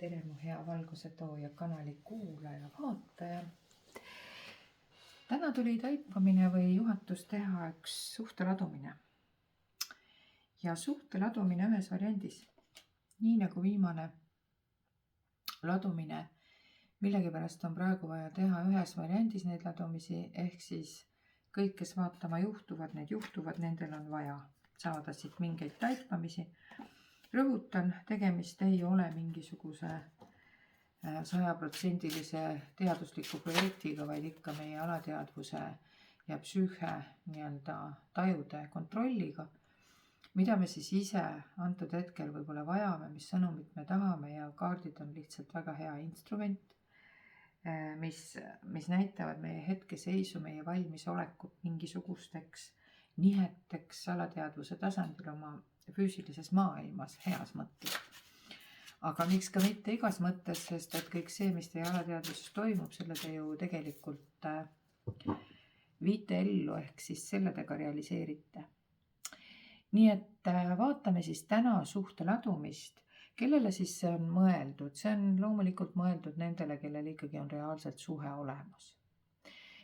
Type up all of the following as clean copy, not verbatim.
tere, mu hea Valguse Tooja kanali kuulaja, vaataja. Täna tuli taipamine või juhatus teha üks suhte ladumine. Ja suhte ladumine ühes variandis. Nii nagu viimane ladumine, millegipärast on praegu vaja teha ühes variandis neid ladumisi, ehk siis kõik, kes vaatama juhtuvad, nendel on vaja saada siit mingeid taipamisi. Rõhutan, tegemist ei ole mingisuguse 100% teadusliku projektiga, vaid ikka meie alateadvuse ja psüühe nii-öelda tajude kontrolliga, mida me siis ise antud hetkel võib-olla vajame, mis sõnumit me tahame, ja kaardid on lihtsalt väga hea instrument, mis näitavad meie hetkeseisu, meie valmisolekut mingisugusteks niheteks alateadvuse tasandil oma füüsilises maailmas heas mõttes. Aga miks ka mitte igas mõttes, sest et kõik see, mis teie alateadvuses toimub, selle te ju tegelikult viite ellu, ehk siis selle te ka realiseerite. Nii et vaatame siis täna suhte ladumist. Kellele siis see on mõeldud? See on loomulikult mõeldud nendele, kellel ikkagi on reaalselt suhe olemas.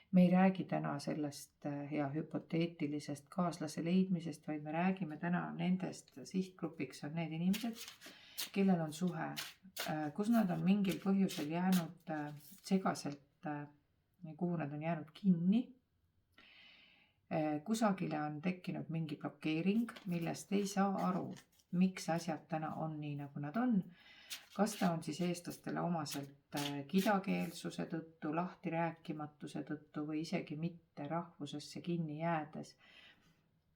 Me ei räägi täna sellest hea hüpoteetilisest kaaslase leidmisest, vaid me räägime täna nendest, sihtgrupiks on need inimesed, kellel on suhe, kus nad on mingil põhjusel jäänud segaselt, kuhu nad on jäänud kinni. Kusagile on tekkinud mingi blokeering, millest ei saa aru, miks asjad täna on nii, nagu nad on. Kas ta on siis eestlastele omaselt kidakeelsuse tõttu, lahtirääkimatuse tõttu või isegi mitte rahvusesse kinni jäädes.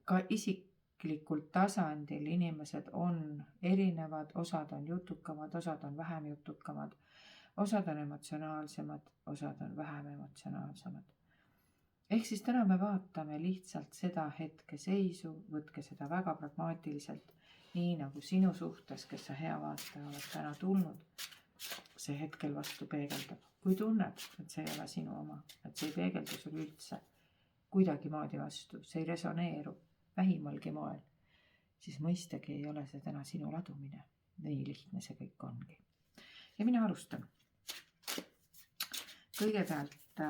Ka isiklikult tasandil inimesed on erinevad, osad on jutukamad, osad on vähem jutukamad, osad on emotsionaalsemad, osad on vähem emotsionaalsemad. Ehk siis täna me vaatame lihtsalt seda hetkeseisu, võtke seda väga pragmaatiliselt, nii nagu sinu suhtes, kes sa hea vaataja oled täna tulnud, see hetkel vastu peegeldab. Kui tunned, et see ei ole sinu oma, et see ei peegelda sul üldse kuidagi moodi vastu, see ei resoneeru vähimalgi moel, siis mõistagi ei ole see täna sinu ladumine. Nii lihtne see kõik ongi. Ja mina alustan. Kõigepealt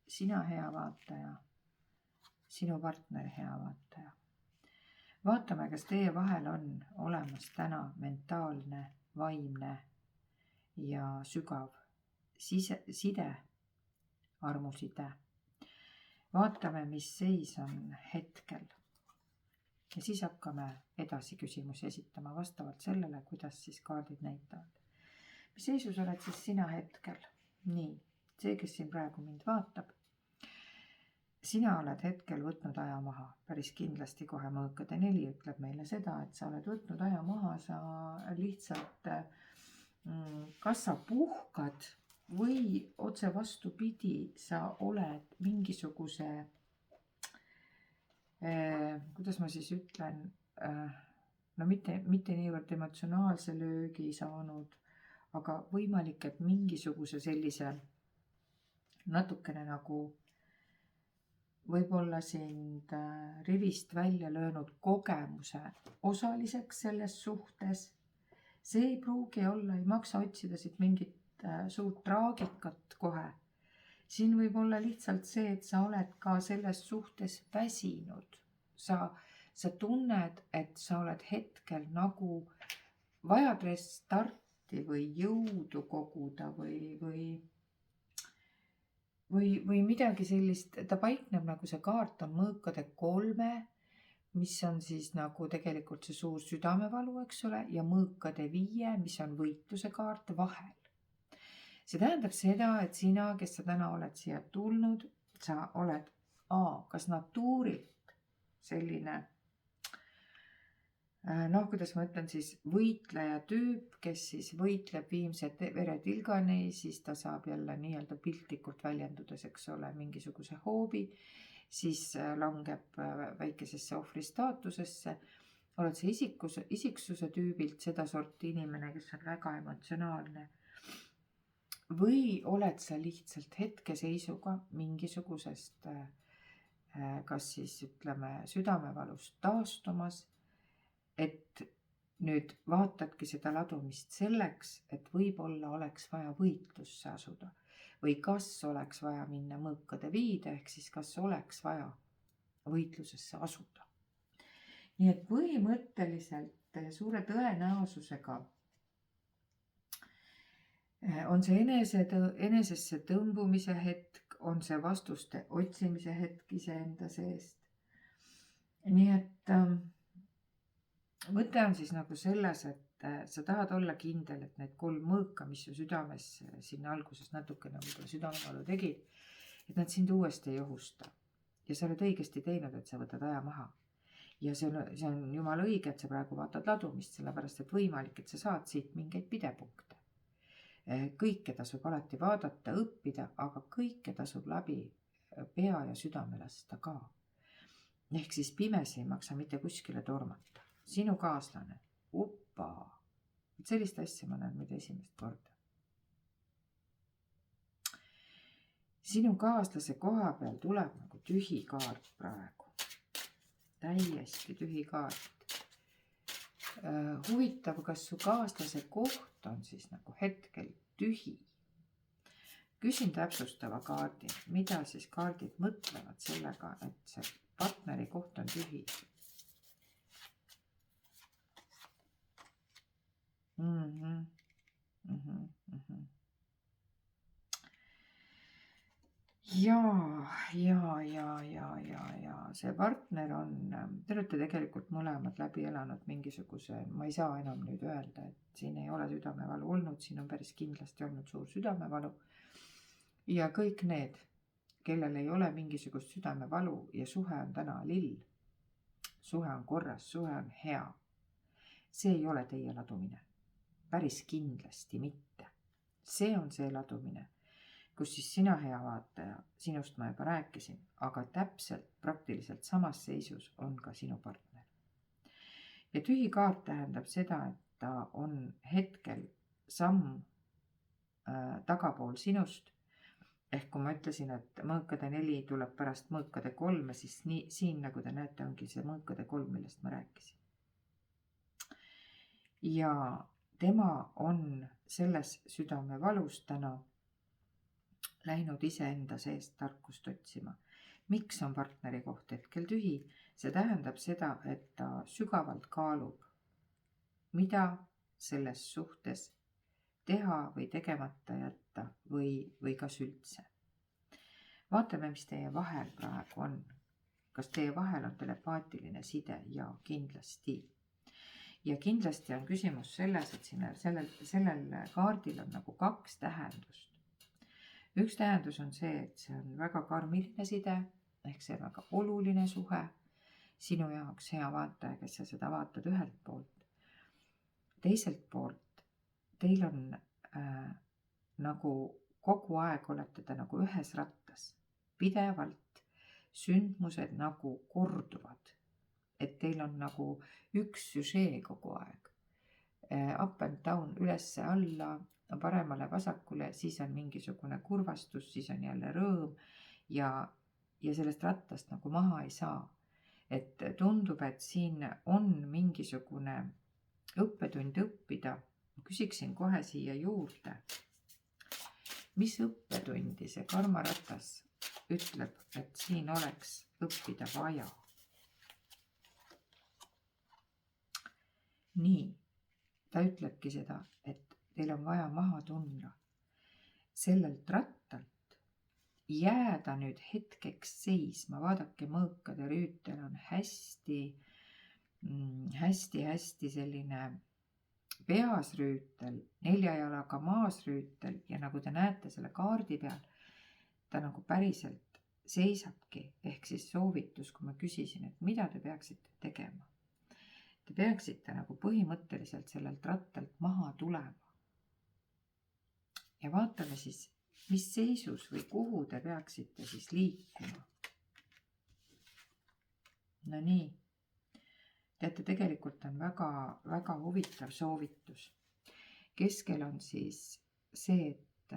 sina hea vaataja, sinu partner hea vaataja. Vaatame, kas teie vahel on olemas täna mentaalne, vaimne ja sügav side, armuside. Vaatame, mis seis on hetkel. Ja siis hakkame edasi küsimusi esitama vastavalt sellele, kuidas siis kaardid näitavad. Mis seisus oled siis sina hetkel? Nii, see, kes siin praegu mind vaatab. Sina oled hetkel võtnud aja maha, päris kindlasti kohe mõõkade 4 ütleb meile seda, et sa oled võtnud aja maha, sa lihtsalt kas sa puhkad või otse vastupidi, sa oled mingisuguse, kuidas ma siis ütlen, no mitte niivõrd emotsionaalse löögi saanud, aga võimalik, et mingisuguse sellise natukene nagu võib-olla sind rivist välja löönud kogemuse osaliseks selles suhtes. See ei pruugi olla, ei maksa otsida siit mingit suurt traagikat kohe. Siin võib olla lihtsalt see, et sa oled ka selles suhtes väsinud. Sa tunned, et sa oled hetkel nagu vajad restarti või jõudu koguda või midagi sellist, ta paikneb nagu see kaart on mõõkade 3, mis on siis nagu tegelikult see suur südamevalu, eks ole, ja mõõkade 5, mis on võitluse kaart vahel. See tähendab seda, et sina, kes sa täna oled siia tulnud, sa oled kas natuurilt selline, kuidas ma ütlen siis, võitleja tüüp, kes siis võitleb viimse veretilgani, siis ta saab jälle nii-öelda piltlikult väljendudes, eks ole, mingisuguse hoobi, siis langeb väikesesse ohvri staatusesse. Oled see isiksuse tüübilt seda sorti inimene, kes on väga emotsionaalne. Või oled sa lihtsalt hetkeseisuga mingisugusest, kas siis ütleme südamevalust taastumas, et nüüd vaatadki seda ladumist selleks, et võib-olla oleks vaja võitlusse asuda või kas oleks vaja minna mõõkade viide, ehk siis kas oleks vaja võitlusesse asuda. Nii et põhimõtteliselt suure tõenäosusega on see enesesse tõmbumise hetk, on see vastuste otsimise hetk iseenda seest. Nii et mõte on siis nagu selles, et sa tahad olla kindel, et need 3 mõõka, mis su südames sinna alguses natukene võib-olla südamevalu tegid, et nad sind uuesti ei ohusta. Ja sa oled õigesti teinud, et sa võtad aja maha. Ja see on jumala õige, et sa praegu vaatad ladumist, sellepärast et võimalik, et sa saad siit mingeid pidepunkte. Kõike tasub alati vaadata, õppida, aga kõike tasub läbi pea ja südame lasta ka. Ehk siis pimesi ei maksa mitte kuskile tormata. Sinu kaaslane, uppa, sellist asja ma näen nüüd esimest korda. Sinu kaaslase koha peal tuleb nagu tühi kaart praegu. Täiesti tühi kaart. Huvitav, kas su kaaslase koht on siis nagu hetkel tühi. Küsin täpsustava kaardi, mida siis kaardid mõtlevad sellega, et see partneri koht on tühi. Ja see partner on, te olete tegelikult mõlemad läbi elanud mingisuguse, ma ei saa enam nüüd öelda, et siin ei ole südamevalu olnud, siin on päris kindlasti olnud suur südamevalu. Ja kõik need, kellel ei ole mingisugust südamevalu ja suhe on täna lill, suhe on korras, suhe on hea. See ei ole teie ladumine, päris kindlasti mitte. See on see ladumine, kus siis sina, hea vaataja, sinust ma juba rääkisin, aga täpselt praktiliselt samas seisus on ka sinu partner. Ja tühi kaart tähendab seda, et ta on hetkel samm tagapool sinust. Ehk kui ma ütlesin, et mõõkade 4 tuleb pärast mõõkade 3, siis siin, nagu te näete, ongi see mõõkade 3, millest ma rääkisin. Ja tema on selles südamevalus täna läinud iseenda seest tarkust otsima. Miks on partneri koht hetkel tühi? See tähendab seda, et ta sügavalt kaalub, mida selles suhtes teha või tegemata jätta või kas üldse. Vaatame, mis teie vahel praegu on. Kas teie vahel on telepaatiline side? Ja kindlasti. Ja kindlasti on küsimus selles, et sellel kaardil on nagu 2 tähendust. Üks tähendus on see, et see on väga karmiline side, ehk see on väga oluline suhe sinu jaoks, hea vaataja, kes sa seda vaatad ühelt poolt. Teiselt poolt, teil on nagu kogu aeg olete te nagu ühes rattas, pidevalt sündmused nagu korduvad, et teil on nagu üks süžee kogu aeg. Up and down, ülesse, alla, paremale, vasakule, siis on mingisugune kurvastus, siis on jälle rõõm ja sellest rattast nagu maha ei saa. Et tundub, et siin on mingisugune õppetund õppida. Ma küsiksin kohe siia juurde. Mis õppetundi see karmaratas ütleb, et siin oleks õppida vaja? Nii, ta ütlebki seda, et teil on vaja maha tunda sellelt rattalt, jääda nüüd hetkeks seisma. Vaadake, mõõkade rüütel on hästi selline peas rüütel, 4 jalaga maas rüütel ja nagu te näete selle kaardi peal, ta nagu päriselt seisabki, ehk siis soovitus, kui ma küsisin, et mida te peaksite tegema. Te peaksite nagu põhimõtteliselt sellelt rattalt maha tulema. Ja vaatame siis, mis seisus või kuhu te peaksite siis liikuma. No nii, teate, tegelikult on väga huvitav soovitus. Keskel on siis see, et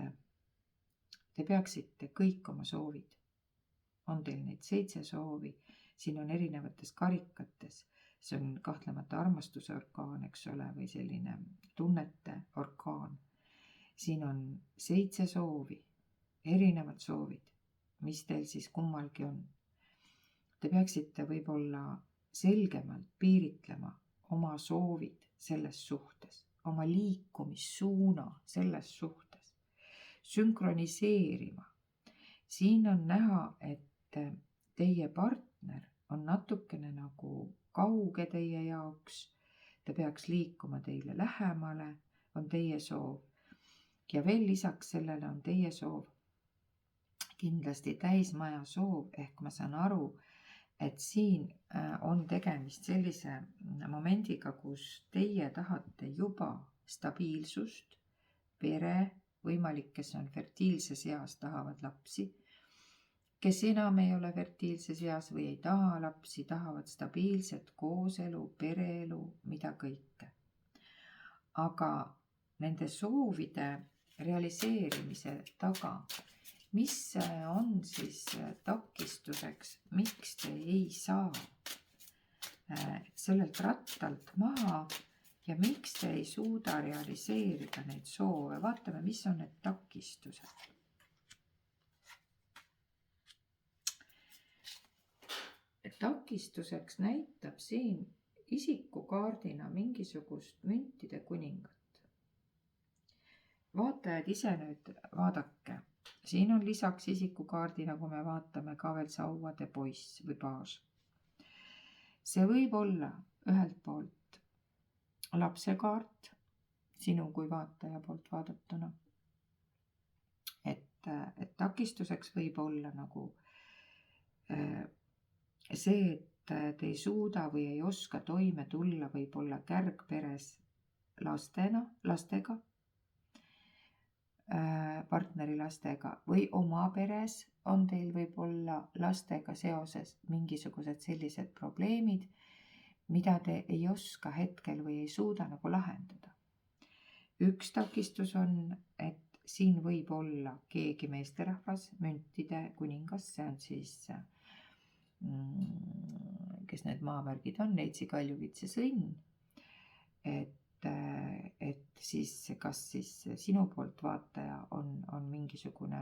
te peaksite kõik oma soovid. On teil neid 7 soovi, siin on erinevates karikates. see on kahtlemata armastuse orkaan, eks ole, või selline tunnete orkaan. Siin on 7 soovi, erinevad soovid, mis teil siis kummalgi on. Te peaksite võib-olla selgemalt piiritlema oma soovid selles suhtes, oma liikumissuuna selles suhtes, sünkroniseerima. Siin on näha, et teie partner on natukene nagu kauge teie jaoks, ta peaks liikuma teile lähemale, on teie soov. Ja veel lisaks sellele on teie soov kindlasti täismaja soov, ehk ma saan aru, et siin on tegemist sellise momendiga, kus teie tahate juba stabiilsust, pere, võimalik, kes on fertiilses eas, tahavad lapsi, kes enam ei ole fertiilses eas või ei taha lapsi, tahavad stabiilset kooselu, pereelu, mida kõike. Aga nende soovide realiseerimise taga, mis on siis takistuseks, miks te ei saa sellelt rattalt maha ja miks te ei suuda realiseerida neid soove? Vaatame, mis on need takistused. Takistuseks näitab siin isikukaardina mingisugust müntide kuningat. Vaatajad ise nüüd vaadake. Siin on lisaks isikukaardina, kui me vaatame ka veel sauade poiss või paas. See võib olla ühelt poolt lapsekaart, sinu kui vaataja poolt vaadatuna. Et takistuseks võib olla nagu see, et te ei suuda või ei oska toime tulla võib-olla kärgperes lastega, partneri lastega või oma peres on teil võib-olla lastega seoses mingisugused sellised probleemid, mida te ei oska hetkel või ei suuda nagu lahendada. Üks takistus on, et siin võib olla keegi meesterahvas, müntide kuningas, see on siis, kes need maavärgid on, Neitsi, Kaljuvitsa, Sõnn, et siis kas siis sinu poolt vaataja on mingisugune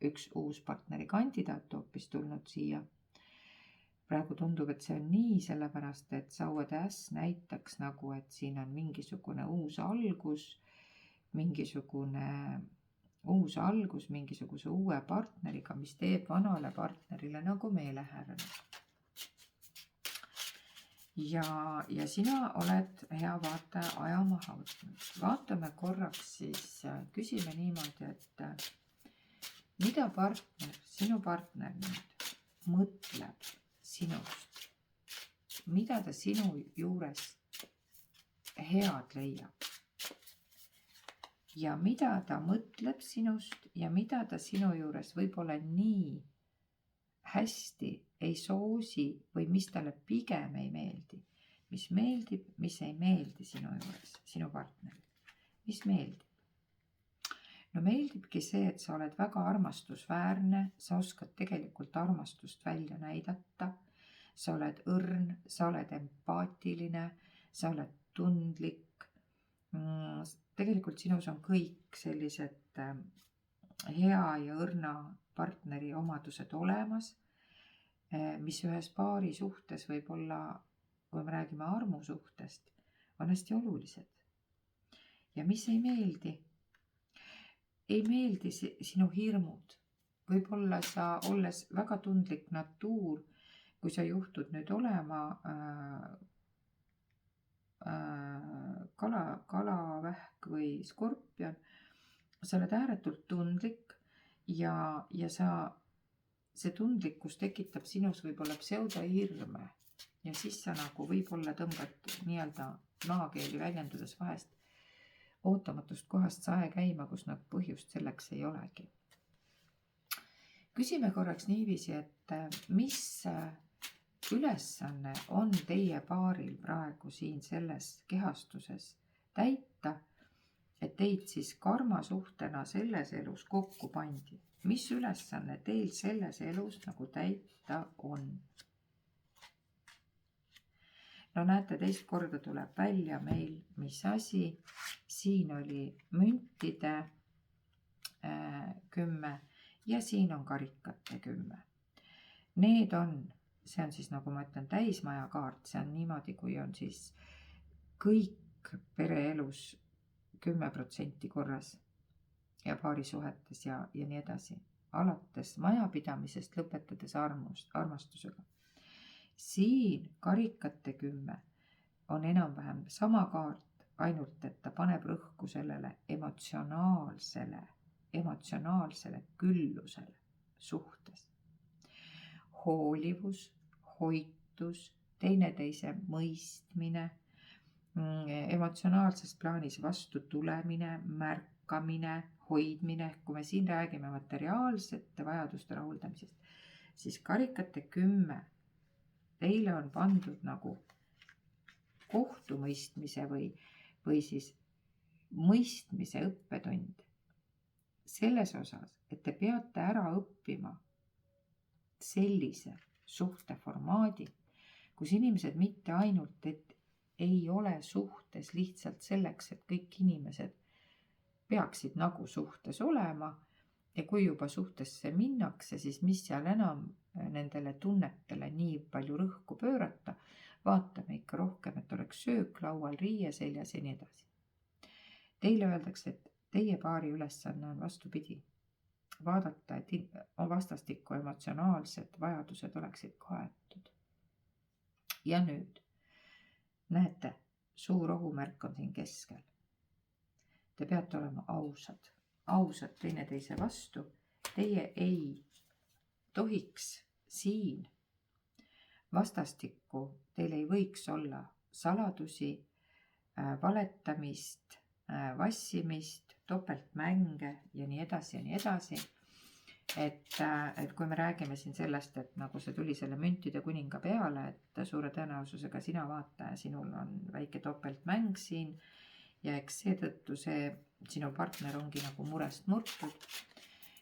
üks uus partneri kandidaat hoopis tulnud siia. Praegu tundub, et see on nii, sellepärast et sauade äss näitaks nagu, et siin on mingisugune uus algus, mingisuguse uue partneriga, mis teeb vanale partnerile nagu meelehärra. Ja sina oled, hea vaataja, aja maha võtnud. Vaatame korraks siis, küsime niimoodi, et mida sinu partner nüüd mõtleb sinust? Mida ta sinu juures head leiab? Ja mida ta mõtleb sinust ja mida ta sinu juures võib-olla nii hästi ei soosi või mis talle pigem ei meeldi. Mis meeldib, mis ei meeldi sinu juures, sinu partneril. Mis meeldib? No meeldibki see, et sa oled väga armastusväärne, sa oskad tegelikult armastust välja näidata, sa oled õrn, sa oled empaatiline, sa oled tundlik. Tegelikult sinus on kõik sellised hea ja õrna partneri omadused olemas, mis ühes paari suhtes võib-olla, kui me räägime armu suhtest, on hästi olulised. Ja mis ei meeldi? Ei meeldi sinu hirmud. Võib-olla sa, olles väga tundlik natuur, kui sa juhtud nüüd olema kalavähk või skorpion, sa oled ääretult tundlik ja see tundlikkus tekitab sinus võib-olla pseudohirme ja siis sa nagu võib-olla tõmbad nii-öelda maakeeli väljendudes vahest ootamatust kohast sae käima, kus nagu põhjust selleks ei olegi. Küsime korraks niiviisi, et mis ülesanne on teie paaril praegu siin selles kehastuses täita, et teid siis karmasuhtena selles elus kokku pandi. Mis ülesanne teil selles elus nagu täita on? no näete, teist korda tuleb välja meil, mis asi, siin oli müntide 10 ja siin on karikate 10. Need on, see on siis nagu ma ütlen, täismaja kaart, see on niimoodi, kui on siis kõik pereelus 10% korras ja paarisuhetes ja nii edasi. Alates majapidamisest lõpetades armastusega. Siin karikate 10 on enam-vähem sama kaart, ainult et ta paneb rõhku sellele emotsionaalsele küllusele suhtes. Hoolivus, hoitus, teineteise mõistmine, emotsionaalses plaanis vastu tulemine, märkamine, hoidmine. Kui me siin räägime materiaalsete vajaduste rahuldamisest, siis karikate 10 teile on pandud nagu kohtumõistmise või siis mõistmise õppetund selles osas, et te peate ära õppima sellise suhteformaadi, kus inimesed mitte ainult, et ei ole suhtes lihtsalt selleks, et kõik inimesed peaksid nagu suhtes olema ja kui juba suhtesse minnakse, siis mis seal enam nendele tunnetele nii palju rõhku pöörata, vaatame ikka rohkem, et oleks söök laual, riie seljas ja nii edasi. Teile öeldakse, et teie paari ülesanne on vastupidi. Vaadata, et vastastikku emotsionaalsed vajadused oleksid kaetud. Ja nüüd, näete, suur ohumärk on siin keskel. Te peate olema ausad teineteise vastu. Teie ei tohiks siin vastastikku, teil ei võiks olla saladusi, valetamist, vassimist, topeltmänge ja nii edasi ja nii edasi. Et kui me räägime siin sellest, et nagu see tuli selle müntide kuninga peale, et suure tõenäosusega sina vaataja, sinul on väike topeltmäng siin ja eks seetõttu sinu partner ongi nagu murest murtud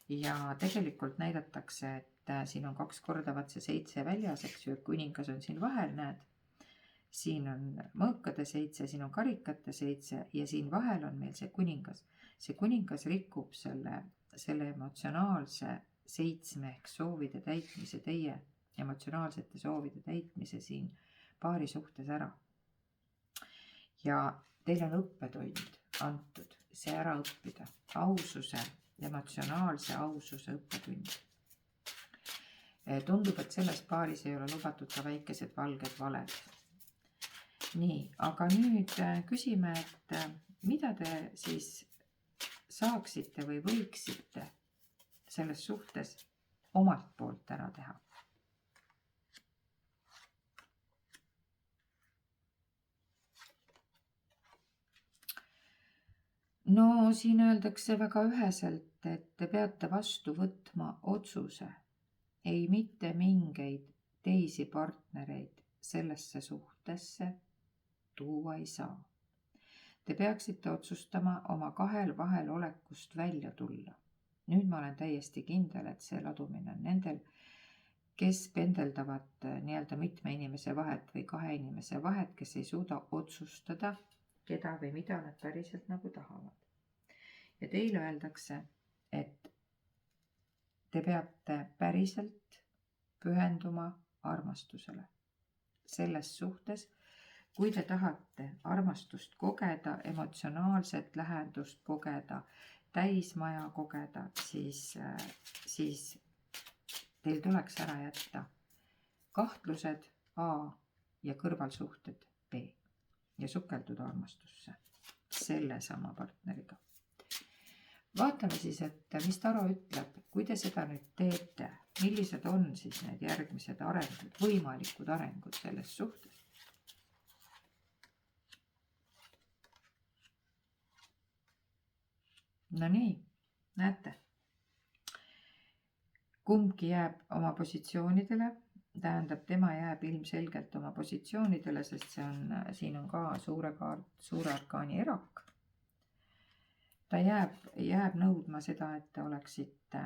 ja tegelikult näidatakse, et siin on 2 korda vaat see 7 väljas, eks ju, et kuningas on siin vahel, näed. Siin on mõõkade 7, siin on karikate 7 ja siin vahel on meil see kuningas. See kuningas rikub selle emotsionaalse 7 ehk soovide täitmise, teie emotsionaalsete soovide täitmise siin paari suhtes ära. Ja teil on õppetund antud, see ära õppida, aususe, emotsionaalse aususe õppetund. Tundub, et selles paaris ei ole lubatud ka väikesed valged valed. Nii, aga nüüd küsime, et mida te siis saaksite või võiksite selles suhtes omalt poolt ära teha? No siin öeldakse väga üheselt, et te peate vastu võtma otsuse. Ei mitte mingeid teisi partnereid sellesse suhtesse tuua ei saa. Te peaksite otsustama oma 2 vahel olekust välja tulla. Nüüd ma olen täiesti kindel, et see ladumine on nendel, kes pendeldavad nii-öelda mitme inimese vahet või 2 inimese vahet, kes ei suuda otsustada, keda või mida nad päriselt nagu tahavad. Ja teile öeldakse, et te peate päriselt pühenduma armastusele. Selles suhtes, kui te tahate armastust kogeda, emotsionaalset lähendust kogeda, täismaja kogeda, siis teil tuleks ära jätta kahtlused A ja kõrvalsuhted B ja sukelduda armastusse sellesama partneriga. Vaatame siis, et mis Taro ütleb, kui te seda nüüd teete, millised on siis need järgmised arengud, võimalikud arengud selles suhtes. No nii, näete. Kumbki jääb oma positsioonidele, tähendab, tema jääb ilmselgelt oma positsioonidele, sest siin on ka suure arkaani erak. Ta jääb nõudma seda, et te oleksite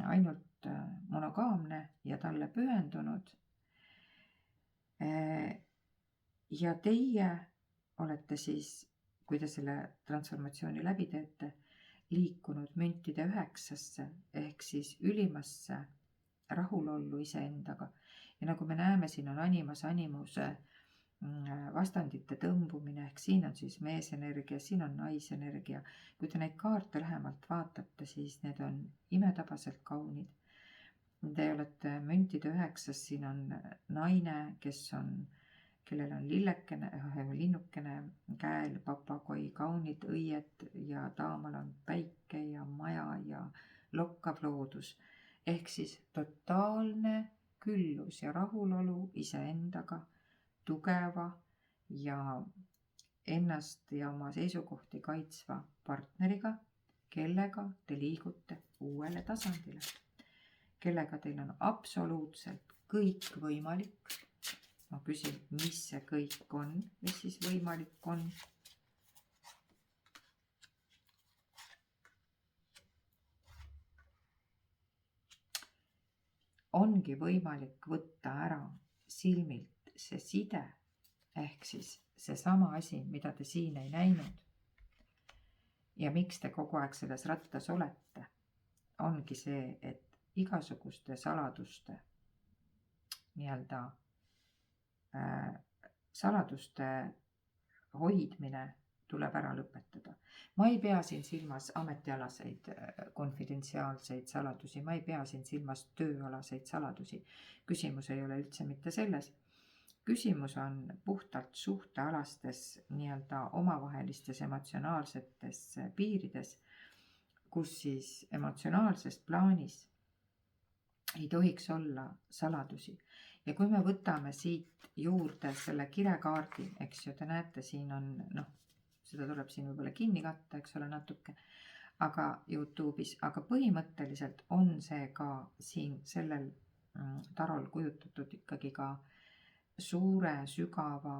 ainult monogaamne ja talle pühendunud. Ja teie olete siis, kui te selle transformatsiooni läbi teete, liikunud müntide 9-sse ehk siis ülimasse rahulollu iseendaga. Ja nagu me näeme, siin on animuse vastandite tõmbumine, ehk siin on siis meesenergia, siin on naisenergia. Kui te neid kaarte lähemalt vaatate, siis need on imedabaselt kaunid. Te olete müntide 9-s, siin on naine, kellel on linnukene käel, papagoi, kaunid õied ja taamal on päike ja maja ja lokkav loodus. Ehk siis totaalne küllus ja rahulolu iseendaga, tugeva ja ennast ja oma seisukohti kaitsva partneriga, kellega te liigute uuele tasandile, kellega teil on absoluutselt kõik võimalik. Ma küsin, mis see kõik on, mis siis võimalik on. Ongi võimalik võtta ära silmilt see side, ehk siis seesama asi, mida te siin ei näinud. Ja miks te kogu aeg selles rattas olete, ongi see, et igasuguste saladuste saladuste hoidmine tuleb ära lõpetada. Ma ei pea siin silmas ametialaseid konfidentsiaalseid saladusi, ma ei pea siin silmas tööalaseid saladusi. Küsimus ei ole üldse mitte selles. Küsimus on puhtalt suhtealastes omavahelistes emotsionaalsetes piirides, kus siis emotsionaalses plaanis ei tohiks olla saladusi. Ja kui me võtame siit juurde selle kirekaardi, eks ju, te näete, siin on, seda tuleb siin võib-olla kinni katta, eks ole, natuke, aga YouTube'is, aga põhimõtteliselt on see ka siin sellel tarol kujutatud ikkagi ka suure, sügava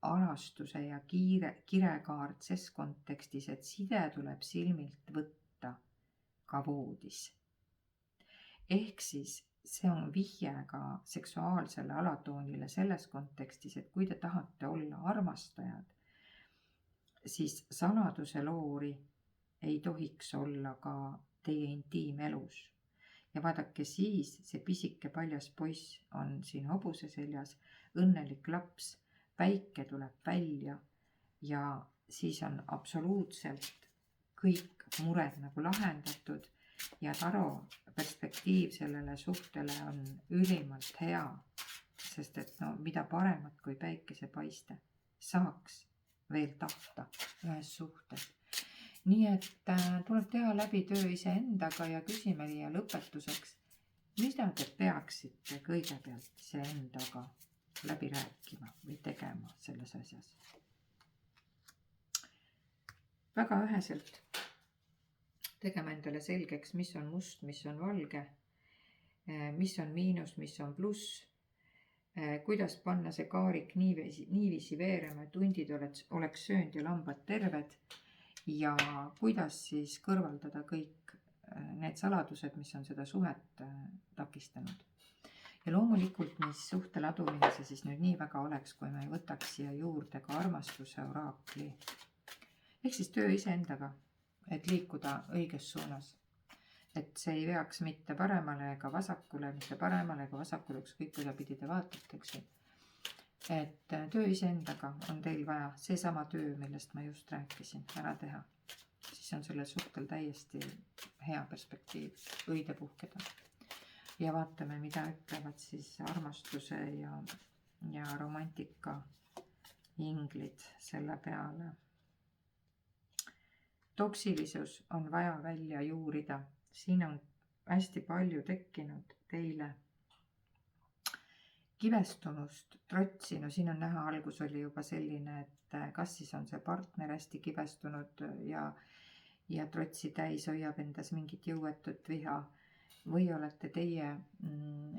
alastuse ja kirekaart ses kontekstis, et side tuleb silmilt võtta ka voodis. Ehk siis see on vihje ka seksuaalsele alatoonile selles kontekstis, et kui te tahate olla armastajad, siis saladuse loori ei tohiks olla ka teie intiimelus. Ja vaadake, siis see pisike paljas poiss on siin hobuse seljas, õnnelik laps, päike tuleb välja ja siis on absoluutselt kõik mured nagu lahendatud ja taro perspektiiv sellele suhtele on ülimalt hea, sest et mida paremat kui päikesepaiste saaks veel tahta ühes suhtes. Nii et tuleb teha läbi töö iseendaga ja küsime ja lõpetuseks, mida te peaksite kõigepealt iseendaga läbi rääkima või tegema selles asjas. Väga üheselt tegema endale selgeks, mis on must, mis on valge, mis on miinus, mis on pluss, kuidas panna see kaarik niiviisi veerema, et hundid oleks söönud ja lambad terved ja kuidas siis kõrvaldada kõik need saladused, mis on seda suhet takistanud. Ja loomulikult, mis suhte ladumine see siis nüüd nii väga oleks, kui me ei võtaks siia juurde ka armastuse oraakli. Ehk siis töö iseendaga, et liikuda õiges suunas. Et see ei veaks mitte paremale ega vasakule, mitte paremale ega vasakule, ükskõik kuidapidi te vaatate, eks ju. Et töö iseendaga on teil vaja seesama töö, millest ma just rääkisin, ära teha. Siis on sellel suhtel täiesti hea perspektiiv õide puhkeda. Ja vaatame, mida ütlevad siis armastuse ja romantika inglid selle peale. Toksilisus on vaja välja juurida. Siin on hästi palju tekkinud teile kibestumust, trotsi. Siin on näha, algus oli juba selline, et kas siis on see partner hästi kibestunud ja trotsi täis hoiab endas mingit jõuetut viha või olete teie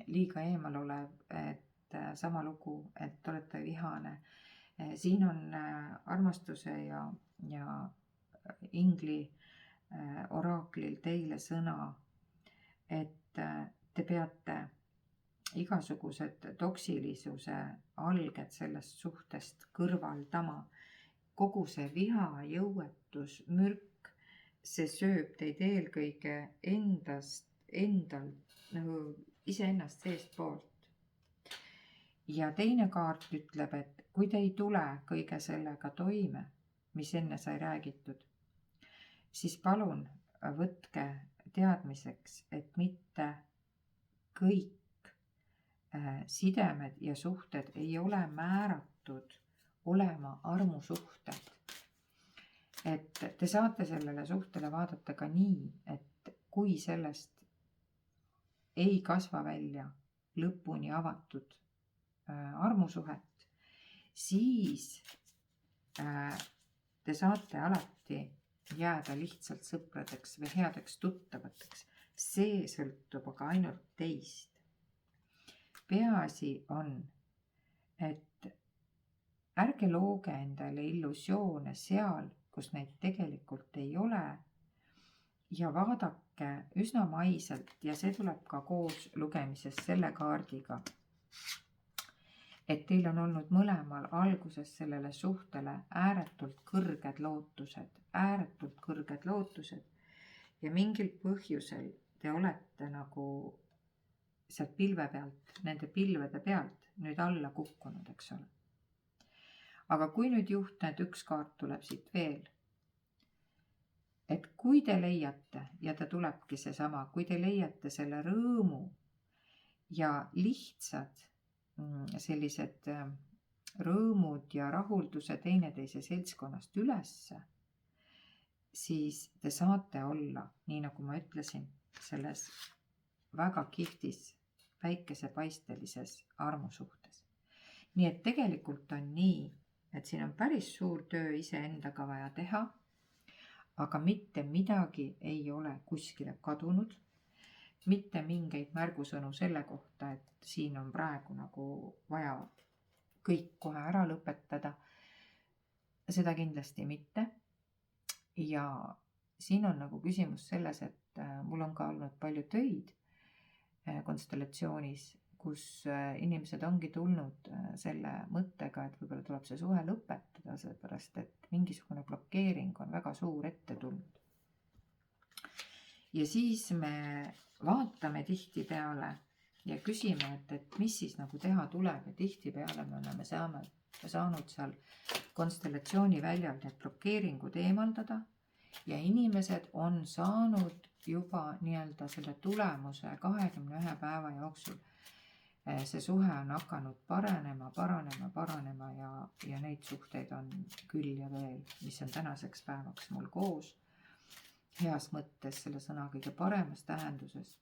liiga eemal olev, et sama lugu, et olete vihane. Siin on armastuse ja ingli oraaklil teile sõna, et te peate igasugused toksilisuse alged sellest suhtest kõrvaldama. Kogu see viha, jõuetus, mürk, see sööb teid eelkõige endal nagu iseennast seestpoolt. Ja teine kaart ütleb, et kui te ei tule kõige sellega toime, mis enne sai räägitud, siis palun võtke teadmiseks, et mitte kõik sidemed ja suhted ei ole määratud olema armusuhted. Et te saate sellele suhtele vaadata ka nii, et kui sellest ei kasva välja lõpuni avatud armusuhet, siis te saate alati jääda lihtsalt sõpradeks või headeks tuttavateks. See sõltub aga ainult teist. Peaasi on, et ärge looge endale illusioone seal, kus neid tegelikult ei ole, ja vaadake üsna maiselt, ja see tuleb ka koos lugemises selle kaardiga, et teil on olnud mõlemal alguses sellele suhtele ääretult kõrged lootused ja mingil põhjusel te olete nagu sealt pilve pealt, nende pilvede pealt nüüd alla kukkunud, eks ole. Aga kui nüüd juhtned, üks kaart tuleb siit veel, et kui te leiate, ja ta tulebki seesama, kui te leiate selle rõõmu ja lihtsad sellised rõõmud ja rahulduse teineteise seltskonnast ülesse, siis te saate olla, nii nagu ma ütlesin, selles väga kihvtis päikesepaistelises armusuhtes. Nii et tegelikult on nii, et siin on päris suur töö iseendaga vaja teha, aga mitte midagi ei ole kuskile kadunud. Mitte mingeid märgusõnu selle kohta, et siin on praegu nagu vaja kõik kohe ära lõpetada. Seda kindlasti mitte. Ja siin on nagu küsimus selles, et mul on ka olnud palju töid konstellatsioonis, kus inimesed ongi tulnud selle mõttega, et võib-olla tuleb see suhe lõpetada, sellepärast et mingisugune blokeering on väga suur ette tulnud. Ja siis me vaatame tihtipeale ja küsime, et mis siis nagu teha tuleb, ja tihtipeale me oleme saanud seal konstellatsiooni väljal need blokeeringud eemaldada ja inimesed on saanud juba nii-öelda selle tulemuse 21 päeva jooksul. See suhe on hakanud paranema ja neid suhteid on küll ja veel, mis on tänaseks päevaks mul koos. Heas mõttes selle sõna kõige paremas tähenduses,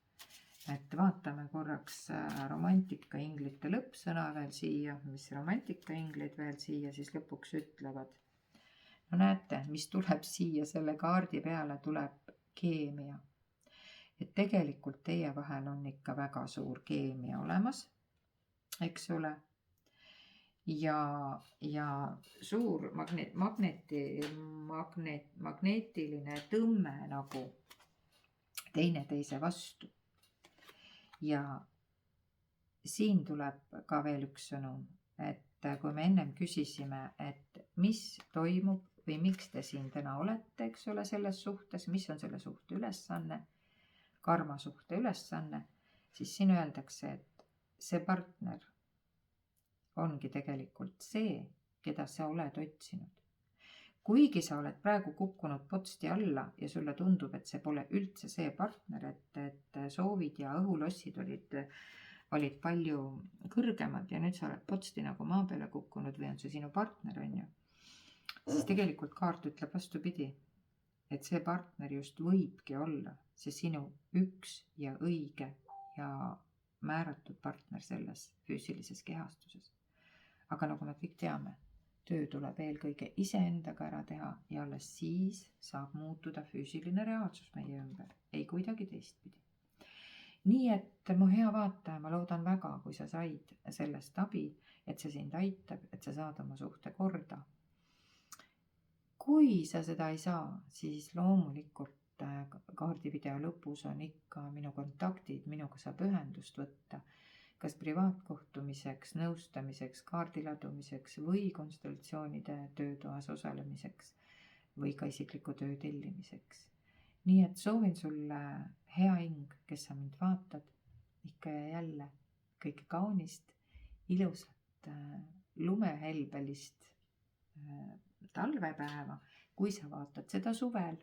et vaatame korraks romantikainglite lõppsõna veel siia, mis romantikainglid veel siia siis lõpuks ütlevad. No näete, mis tuleb siia selle kaardi peale, tuleb keemia. Et tegelikult teie vahel on ikka väga suur keemia olemas, eks ole. Ja suur magneetiline tõmme nagu teineteise vastu. Ja siin tuleb ka veel üks sõnum, et kui me ennem küsisime, et mis toimub või miks te siin täna olete, eks ole, selles suhtes, mis on selle suhte ülesanne, karmasuhte ülesanne, siis siin öeldakse, et see partner ongi tegelikult see, keda sa oled otsinud. Kuigi sa oled praegu kukkunud potsti alla ja sulle tundub, et see pole üldse see partner, et soovid ja õhulossid olid palju kõrgemad ja nüüd sa oled potsti nagu maa peale kukkunud või on see sinu partner, on ju. Siis tegelikult kaart ütleb vastupidi, et see partner just võibki olla see sinu üks ja õige ja määratud partner selles füüsilises kehastuses. Aga nagu me kõik teame, töö tuleb eelkõige iseendaga ära teha ja alles siis saab muutuda füüsiline reaalsus meie ümber, ei kuidagi teistpidi. Nii et mu hea vaataja, ma loodan väga, kui sa said sellest abi, et see sind aitab, et sa saad oma suhte korda. Kui sa seda ei saa, siis loomulikult kaardivideo lõpus on ikka minu kontaktid, minuga saab ühendust võtta. kas privaatkohtumiseks, nõustamiseks, kaardiladumiseks või konstellatsioonide töötoas osalemiseks või ka isikliku töö tellimiseks. Nii et soovin sulle, hea hing, kes sa mind vaatad, ikka ja jälle kõike kaunist, ilusat lumehelbelist talvepäeva. Kui sa vaatad seda suvel,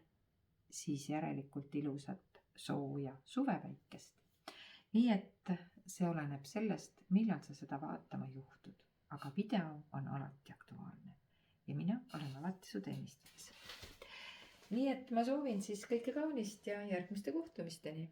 siis järelikult ilusat sooja suvepäikest. Nii et see oleneb sellest, millal sa seda vaatama juhtud. Aga video on alati aktuaalne ja mina olen alati su teenistuses. Nii et ma soovin siis kõike kaunist ja järgmiste kohtumisteni.